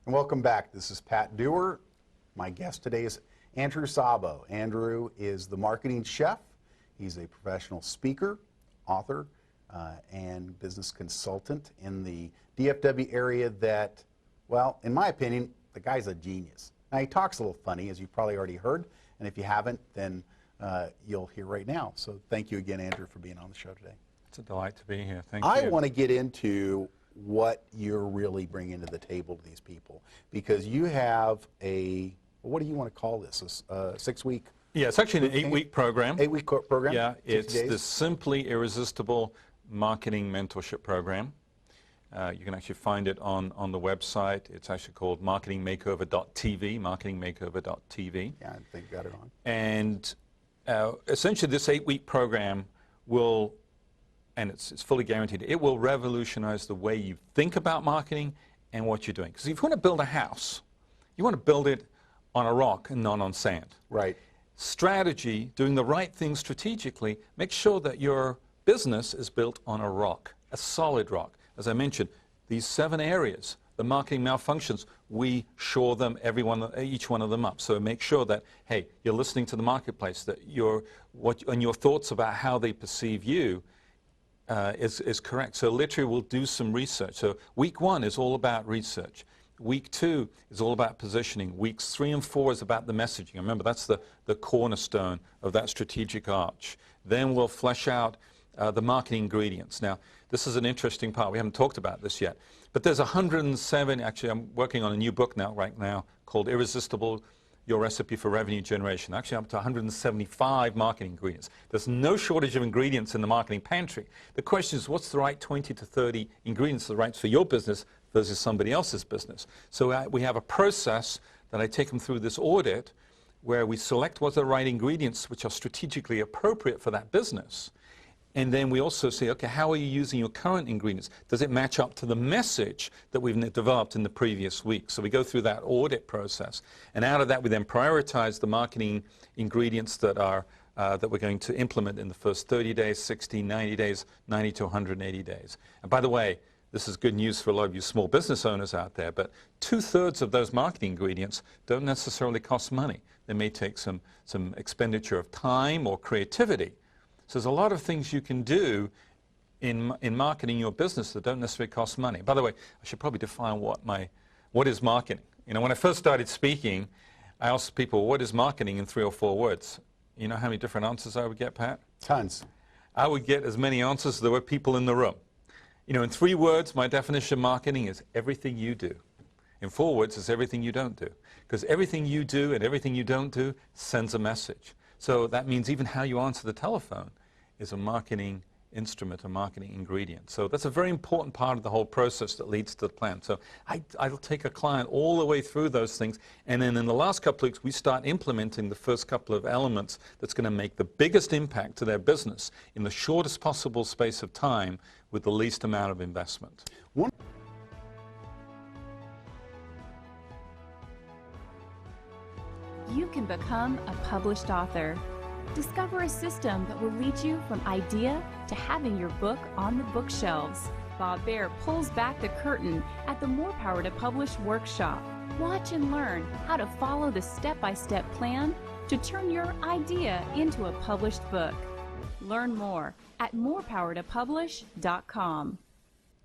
And welcome back. This is Pat Dewar. My guest today is Andrew Szabo. Andrew is the marketing chef. He's a professional speaker, author, and business consultant in the DFW area that, well, in my opinion, the guy's a genius. Now, he talks a little funny, as you've probably already heard, and if you haven't, then you'll hear right now. So thank you again, Andrew, for being on the show today. It's a delight to be here. Thank you. I want to get into what you're really bringing to the table to these people, because you have a, what do you want to call this, a 6-week? Yeah, it's actually an 8-week program. 8-week program? Yeah, it's the Simply Irresistible Marketing Mentorship Program. You can actually find it on the website. It's actually called marketingmakeover.tv, marketingmakeover.tv. Yeah, I think you got it on. And essentially this 8-week program will, and it's fully guaranteed, it will revolutionize the way you think about marketing and what you're doing. Because if you want to build a house, you want to build it on a rock and not on sand. Right. Strategy, doing the right thing strategically, make sure that your business is built on a rock, a solid rock. As I mentioned, these 7 areas, the marketing malfunctions, we shore them, each one of them up. So make sure that, hey, you're listening to the marketplace, that and your thoughts about how they perceive you is correct. So literally we'll do some research. So week 1 is all about research. Week 2 is all about positioning. Weeks 3 and 4 is about the messaging. Remember, that's the cornerstone of that strategic arch. Then we'll flesh out the marketing ingredients. Now, this is an interesting part. We haven't talked about this yet. But there's 107, actually I'm working on a new book right now called Irresistible, Your Recipe for Revenue Generation. Actually up to 175 marketing ingredients. There's no shortage of ingredients in the marketing pantry. The question is, what's the right 20 to 30 ingredients that are right for your business versus somebody else's business? So we have a process that I take them through this audit where we select what are the right ingredients which are strategically appropriate for that business. And then we also say, okay, how are you using your current ingredients? Does it match up to the message that we've developed in the previous week? So we go through that audit process. And out of that, we then prioritize the marketing ingredients that we're going to implement in the first 30 days, 60, 90 days, 90 to 180 days. And by the way, this is good news for a lot of you small business owners out there, but 2/3 of those marketing ingredients don't necessarily cost money. They may take some expenditure of time or creativity. So there's a lot of things you can do in marketing your business that don't necessarily cost money. By the way, I should probably define what is marketing. You know, when I first started speaking, I asked people, what is marketing in 3 or 4 words? You know how many different answers I would get, Pat? Tons. I would get as many answers as there were people in the room. You know, in 3 words, my definition of marketing is everything you do. In 4 words, it's everything you don't do. Because everything you do and everything you don't do sends a message. So that means even how you answer the telephone is a marketing instrument, a marketing ingredient. So that's a very important part of the whole process that leads to the plan. So I'll take a client all the way through those things, and then in the last couple of weeks, we start implementing the first couple of elements that's going to make the biggest impact to their business in the shortest possible space of time with the least amount of investment. You can become a published author. Discover a system that will lead you from idea to having your book on the bookshelves. Bob Baer pulls back the curtain at the More Power to Publish workshop. Watch and learn how to follow the step-by-step plan to turn your idea into a published book. Learn more at morepowertopublish.com.